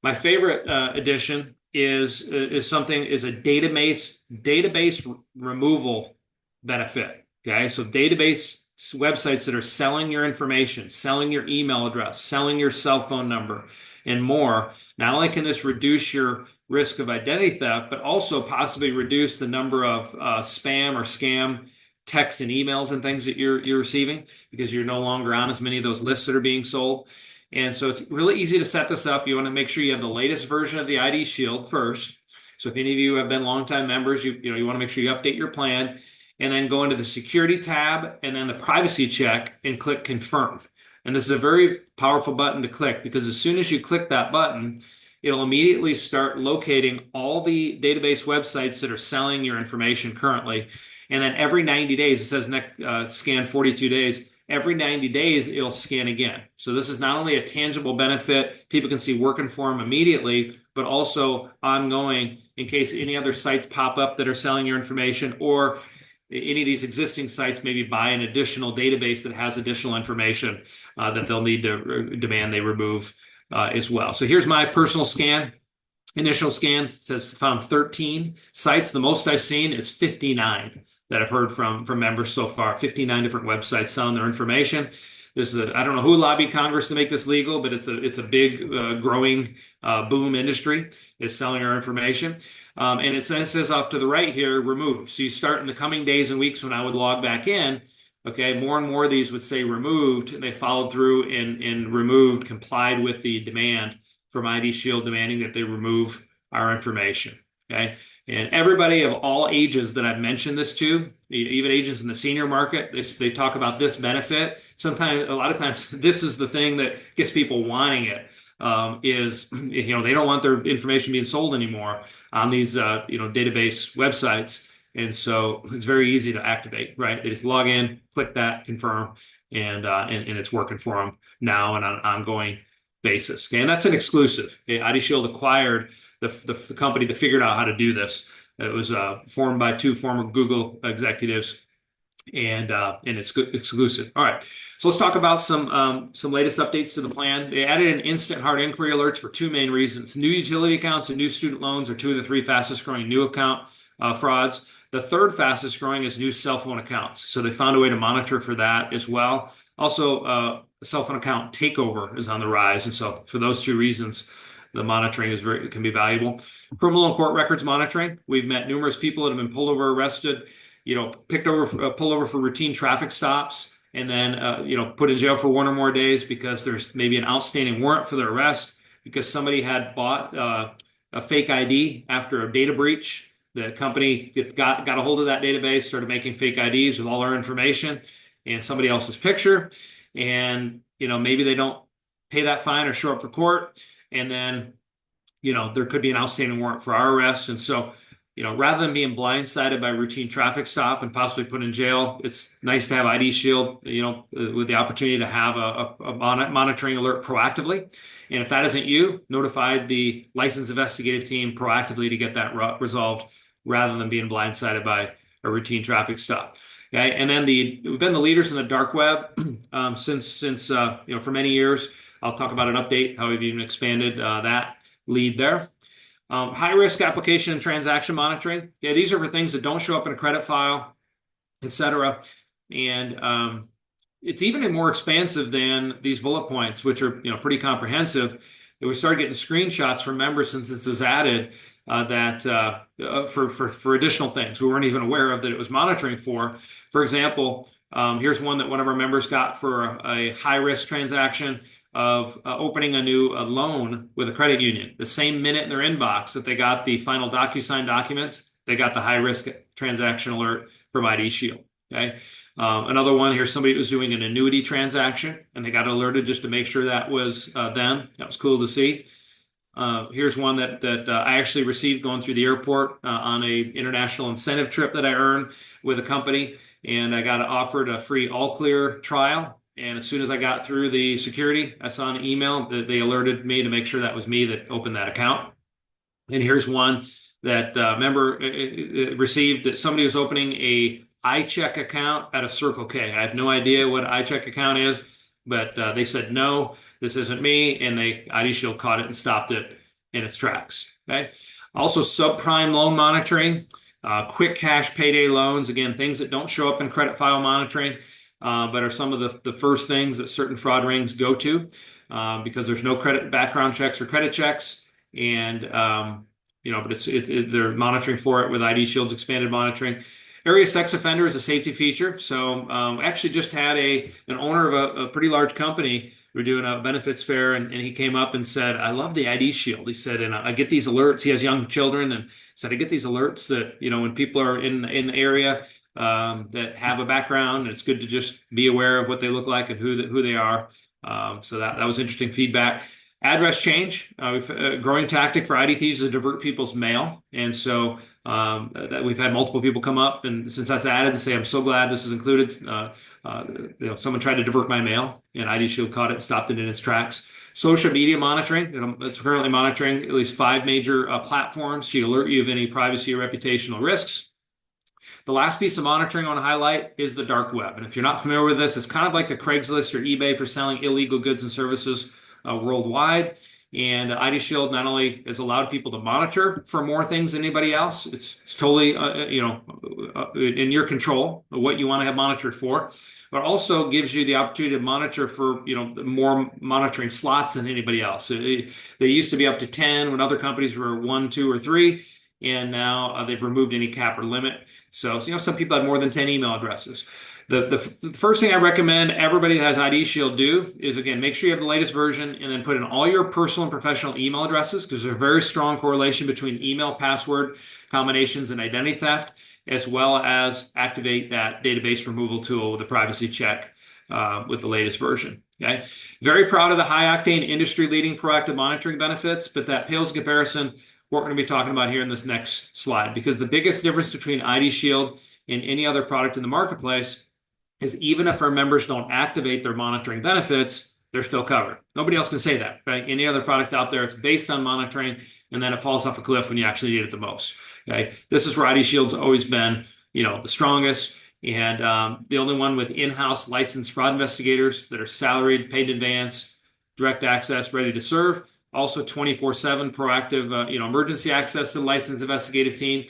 S2: My favorite addition is a database removal benefit. Okay, so database websites that are selling your information, selling your email address, selling your cell phone number, and more. Not only can this reduce your risk of identity theft, but also possibly reduce the number of spam or scam texts and emails and things that you're receiving, because you're no longer on as many of those lists that are being sold. And so it's really easy to set this up. You want to make sure you have the latest version of the ID Shield first. So if any of you have been longtime members, you want to make sure you update your plan, and then go into the security tab and then the privacy check and click confirm. And this is a very powerful button to click, because as soon as you click that button, it'll immediately start locating all the database websites that are selling your information currently. And then every 90 days, it says scan 42 days, every 90 days, it'll scan again. So this is not only a tangible benefit people can see working for them immediately, but also ongoing in case any other sites pop up that are selling your information, or any of these existing sites maybe buy an additional database that has additional information that they'll need to demand they remove as well. So here's my personal scan. Initial scan says found 13 sites. The most I've seen is 59 that I've heard from members so far. 59 different websites selling their information. I don't know who lobbied Congress to make this legal, but it's a big growing boom industry is selling our information. And it says off to the right here, remove. So you start in the coming days and weeks when I would log back in, okay, more and more of these would say removed, and they followed through and removed, complied with the demand from ID Shield demanding that they remove our information, okay? And everybody of all ages that I've mentioned this to, even agents in the senior market, they talk about this benefit. Sometimes, a lot of times, this is the thing that gets people wanting it. Is they don't want their information being sold anymore on these database websites, and so it's very easy to activate. Right, they just log in, click that, confirm, and it's working for them now and on an ongoing basis. Okay, and that's an exclusive. Okay? ID Shield acquired the company that figured out how to do this. It was formed by 2 former Google executives, and it's exclusive. All right, so let's talk about some latest updates to the plan. They added an instant hard inquiry alerts for 2 main reasons. New utility accounts and new student loans are 2 of the 3 fastest growing new account frauds. The third fastest growing is new cell phone accounts. So they found a way to monitor for that as well. Also, cell phone account takeover is on the rise. And so for those 2 reasons, the monitoring can be valuable. Criminal and court records monitoring. We've met numerous people that have been pulled over, arrested, pulled over for routine traffic stops, and then put in jail for 1 or more days because there's maybe an outstanding warrant for their arrest because somebody had bought a fake ID after a data breach. The company got a hold of that database, started making fake IDs with all our information and somebody else's picture, and maybe they don't pay that fine or show up for court, and then there could be an outstanding warrant for our arrest. And so rather than being blindsided by a routine traffic stop and possibly put in jail, it's nice to have ID Shield, with the opportunity to have a monitoring alert proactively. And if that isn't you, notify the licensed investigative team proactively to get that resolved rather than being blindsided by a routine traffic stop. Okay, and then we've been the leaders in the dark web since for many years. I'll talk about an update, how we've even expanded that lead there. High-risk application and transaction monitoring. Yeah, these are for things that don't show up in a credit file, et cetera. And it's even more expansive than these bullet points, which are pretty comprehensive. And we started getting screenshots from members since this was added for additional things we weren't even aware of that it was monitoring for. For example, here's one that one of our members got for a high-risk transaction of opening a new loan with a credit union. The same minute in their inbox that they got the final DocuSign documents, they got the high-risk transaction alert from ID Shield. Okay. Another one, here's somebody who was doing an annuity transaction, and they got alerted just to make sure that was them. That was cool to see. Here's one that I actually received going through the airport on a international incentive trip that I earned with a company, and I got offered a free all clear trial. And as soon as I got through the security, I saw an email that they alerted me to make sure that was me that opened that account. And here's one that member received that somebody was opening a iCheck account at a Circle K. I have no idea what iCheck account is, but they said, no, this isn't me. And ID Shield caught it and stopped it in its tracks. Okay. Also, subprime loan monitoring, quick cash payday loans. Again, things that don't show up in credit file monitoring, but are some of the first things that certain fraud rings go to because there's no credit background checks or credit checks. And, but they're monitoring for it with ID Shield's expanded monitoring. Area sex offender is a safety feature. So actually just had an owner of a pretty large company. We're doing a benefits fair, and he came up and said, I love the ID Shield. He said, and I get these alerts. He has young children, and said, I get these alerts that, when people are in the area that have a background, it's good to just be aware of what they look like and who they are. So that was interesting feedback. Address change, a growing tactic for ID thieves is to divert people's mail. And so that we've had multiple people come up, and since that's added, and say, I'm so glad this is included. Someone tried to divert my mail, and ID Shield caught it and stopped it in its tracks. Social media monitoring, it's currently monitoring at least 5 major platforms to alert you of any privacy or reputational risks. The last piece of monitoring I want to highlight is the dark web. And if you're not familiar with this, it's kind of like a Craigslist or eBay for selling illegal goods and services worldwide. And ID Shield not only has allowed people to monitor for more things than anybody else, it's totally in your control of what you want to have monitored for, but also gives you the opportunity to monitor for more monitoring slots than anybody else. They used to be up to 10 when other companies were 1, 2, or 3. And now they've removed any cap or limit. So some people have more than 10 email addresses. The first thing I recommend everybody that has ID Shield do is, again, make sure you have the latest version and then put in all your personal and professional email addresses, because there's a very strong correlation between email password combinations and identity theft, as well as activate that database removal tool with a privacy check with the latest version. Okay. Very proud of the high octane industry leading proactive monitoring benefits, but that pales in comparison what we're going to be talking about here in this next slide, because the biggest difference between ID Shield and any other product in the marketplace is even if our members don't activate their monitoring benefits, they're still covered. Nobody else can say that, right? Any other product out there, it's based on monitoring, and then it falls off a cliff when you actually need it the most. Okay, this is where ID Shield's always been, the strongest, and the only one with in-house licensed fraud investigators that are salaried, paid in advance, direct access, ready to serve. Also 24/7 proactive, emergency access to the licensed investigative team.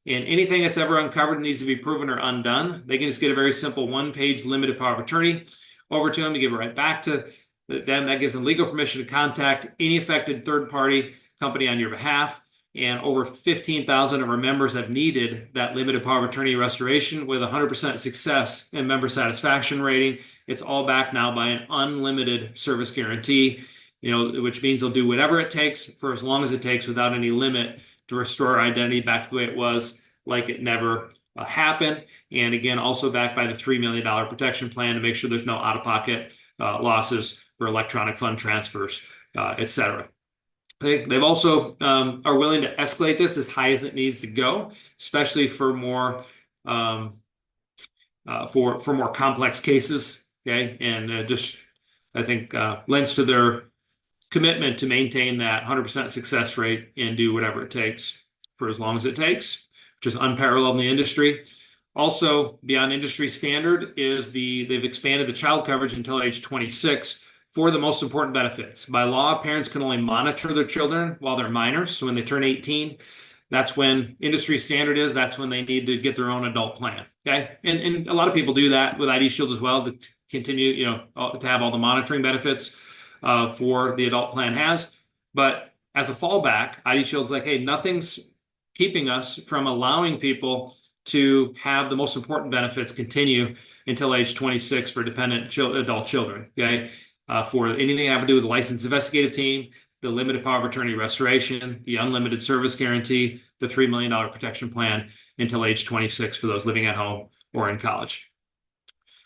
S2: And anything that's ever uncovered needs to be proven or undone. They can just get a very simple 1-page limited power of attorney over to them to give it right back to them. That gives them legal permission to contact any affected third-party company on your behalf. And over 15,000 of our members have needed that limited power of attorney restoration with 100% success and member satisfaction rating. It's all backed now by an unlimited service guarantee, which means they'll do whatever it takes for as long as it takes without any limit to restore our identity back to the way it was, like it never happened. And again, also backed by the $3 million protection plan to make sure there's no out-of-pocket losses for electronic fund transfers, et cetera. They've also are willing to escalate this as high as it needs to go, especially for more for more complex cases. Okay, and I think lends to their commitment to maintain that 100% success rate and do whatever it takes for as long as it takes, which is unparalleled in the industry. Also, beyond industry standard is they've expanded the child coverage until age 26 for the most important benefits. By law, parents can only monitor their children while they're minors. So when they turn 18, that's when industry standard is. That's when they need to get their own adult plan. Okay, and a lot of people do that with ID Shield as well to continue, to have all the monitoring benefits for the adult plan has. But as a fallback, ID Shield's like, hey, nothing's keeping us from allowing people to have the most important benefits continue until age 26 for dependent adult children. Okay, for anything having to do with the licensed investigative team, the limited power of attorney restoration, the unlimited service guarantee, the $3 million protection plan until age 26 for those living at home or in college.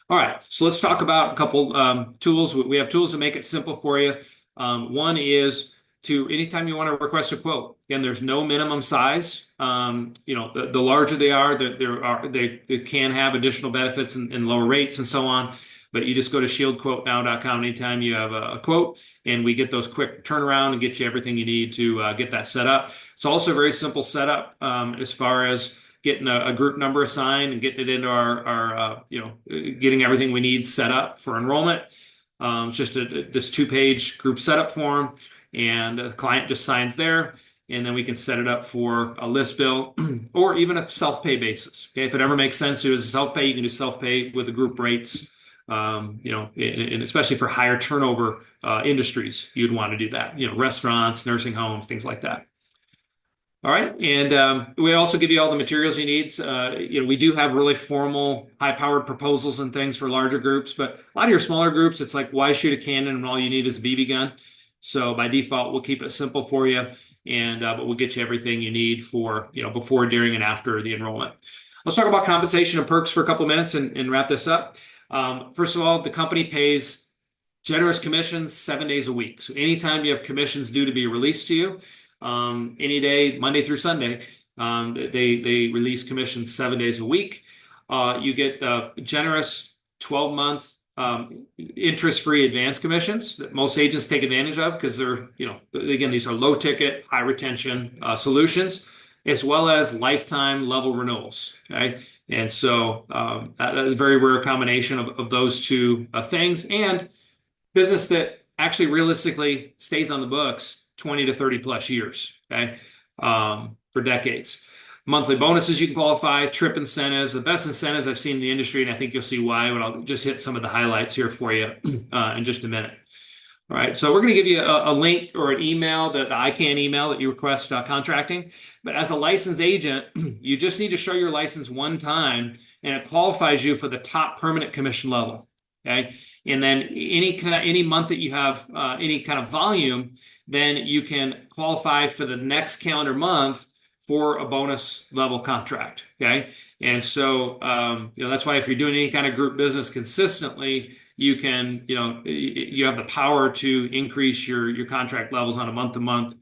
S2: All right, so let's talk about a couple tools. We have tools to make it simple for you. One is to anytime you want to request a quote. Again, there's no minimum size. The larger they are, they can have additional benefits and lower rates and so on. But you just go to shieldquotenow.com anytime you have a quote, and we get those quick turnaround and get you everything you need to get that set up. It's also a very simple setup as far as getting a group number assigned and getting it into our getting everything we need set up for enrollment. It's just this 2-page group setup form, and the client just signs there, and then we can set it up for a list bill or even a self-pay basis. Okay, if it ever makes sense to do as a self-pay, you can do self-pay with the group rates. And especially for higher turnover industries, you'd want to do that. Restaurants, nursing homes, things like that. All right, and we also give you all the materials you need. We do have really formal, high-powered proposals and things for larger groups, but a lot of your smaller groups, it's like, why shoot a cannon and all you need is a BB gun? So by default, we'll keep it simple for you, but we'll get you everything you need for before, during, and after the enrollment. Let's talk about compensation and perks for a couple minutes and wrap this up. First of all, the company pays generous commissions 7 days a week. So anytime you have commissions due to be released to you, any day, Monday through Sunday, they release commissions 7 days a week. You get generous 12-month interest-free advance commissions that most agents take advantage of because they're, again, these are low-ticket, high-retention solutions, as well as lifetime level renewals. Okay, and so a very rare combination of those two things, and business that actually realistically stays on the books 20 to 30 plus years, okay, for decades. Monthly bonuses you can qualify, trip incentives, the best incentives I've seen in the industry, and I think you'll see why, but I'll just hit some of the highlights here for you in just a minute. All right, so we're going to give you a link or an email, the ICANN email that you request contracting. But as a licensed agent, you just need to show your license one time, and it qualifies you for the top permanent commission level. Okay, and then any month that you have any kind of volume, then you can qualify for the next calendar month for a bonus level contract. Okay, and so that's why if you're doing any kind of group business consistently, you can you have the power to increase your contract levels on a month-to-month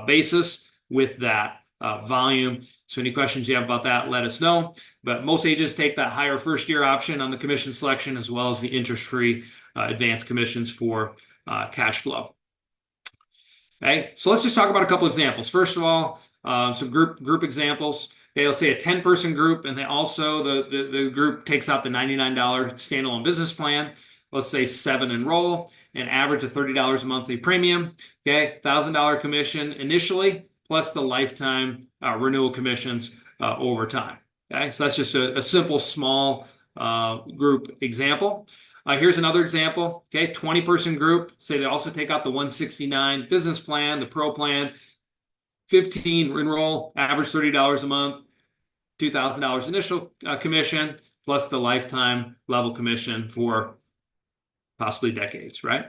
S2: basis with that volume. So any questions you have about that, let us know. But most agents take that higher first-year option on the commission selection, as well as the interest-free advanced commissions for cash flow. Okay, so let's just talk about a couple examples. First of all, some group examples. Okay, let's say a 10-person group, and then also the group takes out the $99 standalone business plan. Let's say 7 enroll, an average of $30 a monthly premium. Okay, $1,000 commission initially, plus the lifetime renewal commissions over time. Okay, so that's just a simple small group example. Here's another example. Okay, 20-person group. Say they also take out the 169 business plan, the pro plan. 15 enroll, average $30 a month, $2,000 initial commission, plus the lifetime level commission for possibly decades, right?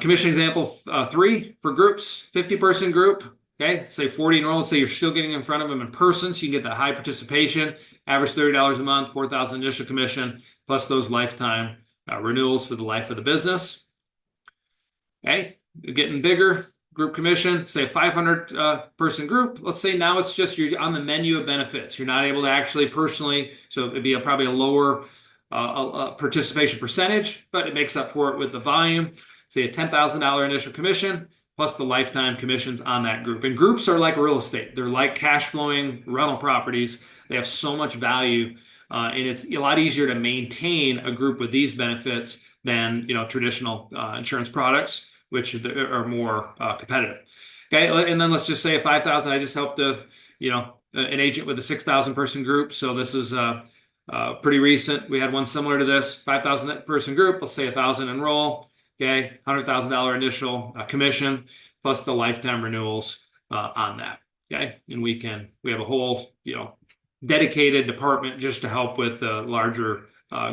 S2: Commission example 3 for groups, 50-person group. Okay, say 40 enrolled, say you're still getting in front of them in person, so you can get that high participation, average $30 a month, $4,000 initial commission, plus those lifetime renewals for the life of the business. Okay, getting bigger, group commission, say a 500-person group. Let's say now it's just you're on the menu of benefits. You're not able to actually personally, so it'd be probably a lower participation percentage, but it makes up for it with the volume. Say a $10,000 initial commission, plus the lifetime commissions on that group. And groups are like real estate. They're like cash flowing rental properties. They have so much value, and it's a lot easier to maintain a group with these benefits than traditional insurance products, which are more competitive. Okay, and then let's just say a 5,000. I just helped an agent with a 6,000 person group. So this is pretty recent. We had one similar to this 5,000 person group. Let's say 1,000 enroll. Okay, $100,000 initial commission plus the lifetime renewals on that. Okay, and we have a whole dedicated department just to help with the larger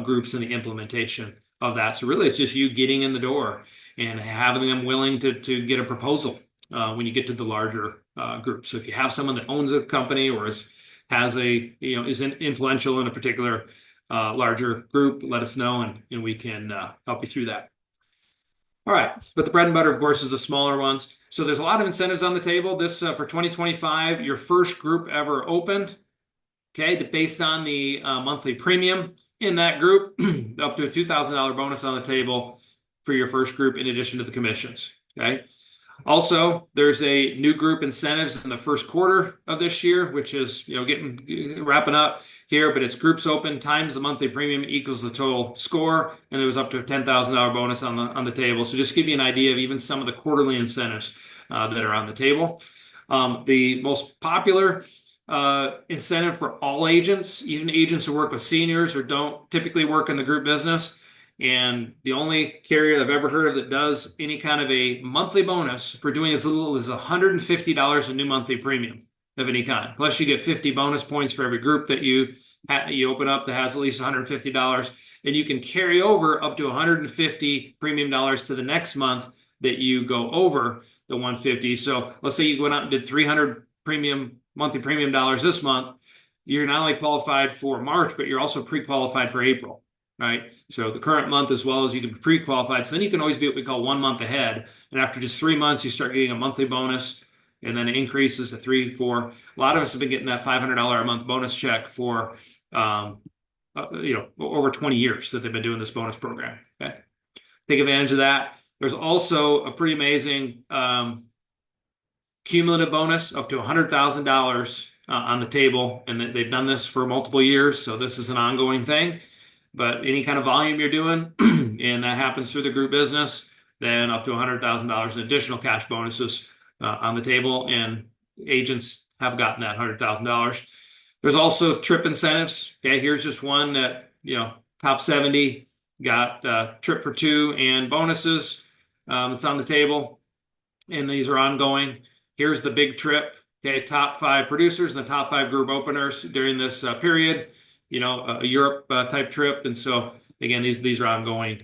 S2: groups and the implementation of that. So really, it's just you getting in the door and having them willing to get a proposal when you get to the larger group. So if you have someone that owns a company or is influential in a particular larger group, let us know and we can help you through that. All right, but the bread and butter, of course, is the smaller ones. So there's a lot of incentives on the table. This for 2025, your first group ever opened. Okay, based on the monthly premium in that group, up to a $2,000 bonus on the table for your first group, in addition to the commissions. Okay. Also, there's a new group incentives in the first quarter of this year, which is wrapping up here, but it's groups open times the monthly premium equals the total score, and there was up to a $10,000 bonus on the table. So just give you an idea of even some of the quarterly incentives that are on the table. The most popular incentive for all agents, even agents who work with seniors or don't typically work in the group business. And the only carrier I've ever heard of that does any kind of a monthly bonus for doing as little as $150 in new monthly premium of any kind. Plus, you get 50 bonus points for every group that you open up that has at least $150. And you can carry over up to $150 premium dollars to the next month that you go over the 150. So let's say you went out and did 300 monthly premium dollars this month. You're not only qualified for March, but you're also pre-qualified for April. Right. So the current month, as well as you can be pre-qualified. So then you can always be what we call 1 month ahead. And after just 3 months, you start getting a monthly bonus, and then it increases to 3, 4. A lot of us have been getting that $500 a month bonus check for, over 20 years that they've been doing this bonus program. Okay. Take advantage of that. There's also a pretty amazing cumulative bonus up to $100,000 on the table. And they've done this for multiple years. So this is an ongoing thing. But any kind of volume you're doing, and that happens through the group business, then up to $100,000 in additional cash bonuses on the table. And agents have gotten that $100,000. There's also trip incentives. Okay, here's just one that, top 70 got trip for 2 and bonuses that's on the table. And these are ongoing. Here's the big trip. Okay, top 5 producers and the top 5 group openers during this period. A Europe type trip. And so again, these are ongoing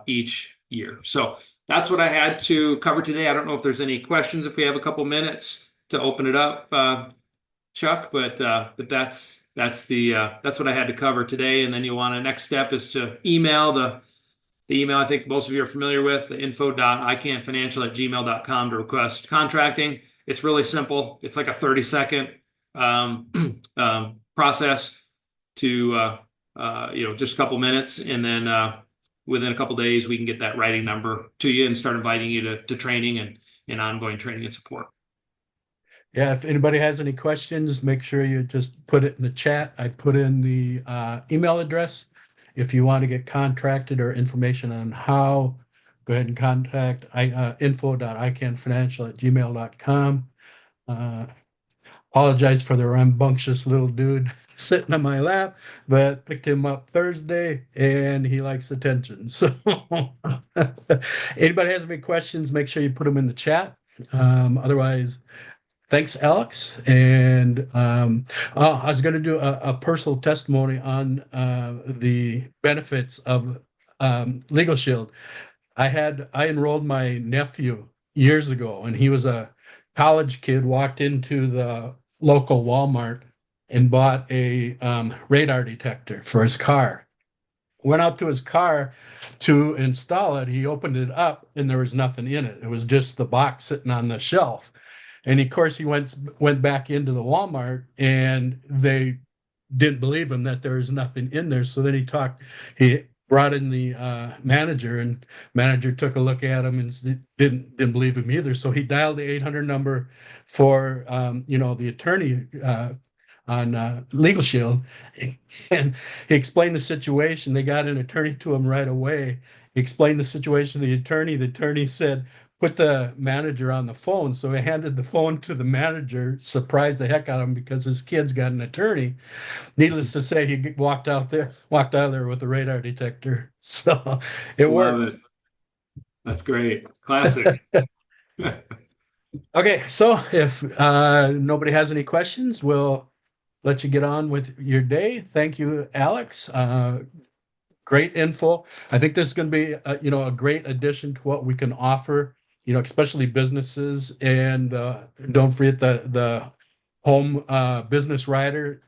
S2: each year. So that's what I had to cover today. I don't know if there's any questions, if we have a couple minutes to open it up, Chuck, but that's what I had to cover today. And then next step is to email the email I think most of you are familiar with, the info.icanfinancial@gmail.com, to request contracting. It's really simple. It's like a 30-second process to just a couple minutes, and then within a couple days we can get that writing number to you and start inviting you to training and ongoing training and support.
S1: Yeah, if anybody has any questions, make sure you just put it in the chat. I put in the email address. If you want to get contracted or information on how, go ahead and contact info.icanfinancial@gmail.com. Apologize for the rambunctious little dude sitting on my lap, but picked him up Thursday and he likes attention. So anybody has any questions, make sure you put them in the chat. Otherwise, thanks, Alex. And I was going to do a personal testimony on the benefits of Legal Shield. I enrolled my nephew years ago, and he was a college kid, walked into the local Walmart and bought a radar detector for his car. Went out to his car to install it. He opened it up and there was nothing in it. It was just the box sitting on the shelf. And of course, he went back into the Walmart and they didn't believe him that there was nothing in there. So then he brought in the manager, and manager took a look at him and didn't believe him either. So he dialed the 800 number for the attorney on Legal Shield, and he explained the situation. They got an attorney to him right away. He explained the situation to the attorney. The attorney said, put the manager on the phone. So he handed the phone to the manager, surprised the heck out of him because his kid's got an attorney. Needless to say, he walked out of there with a radar detector. So it works.
S2: That's great. Classic.
S1: Okay, so if nobody has any questions, we'll let you get on with your day. Thank you, Alex. Great info. I think this is going to be a great addition to what we can offer, especially businesses. And don't forget the home business rider.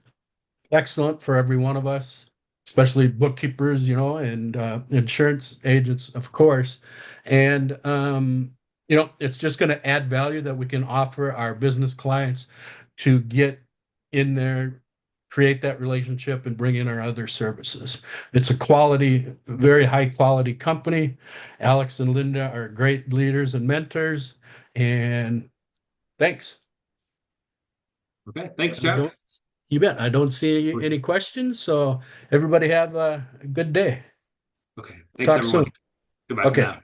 S1: Excellent for every one of us. especially bookkeepers, and insurance agents, of course. And it's just going to add value that we can offer our business clients to get in there, create that relationship, and bring in our other services. It's a quality, very high quality company. Alex and Linda are great leaders and mentors. And thanks.
S2: Okay, thanks,
S1: I don't,
S2: Jeff.
S1: you bet. I don't see any questions. So everybody have a good day.
S2: Okay, thanks
S1: Talk soon.
S2: everyone. Goodbye for
S1: Okay.
S2: now.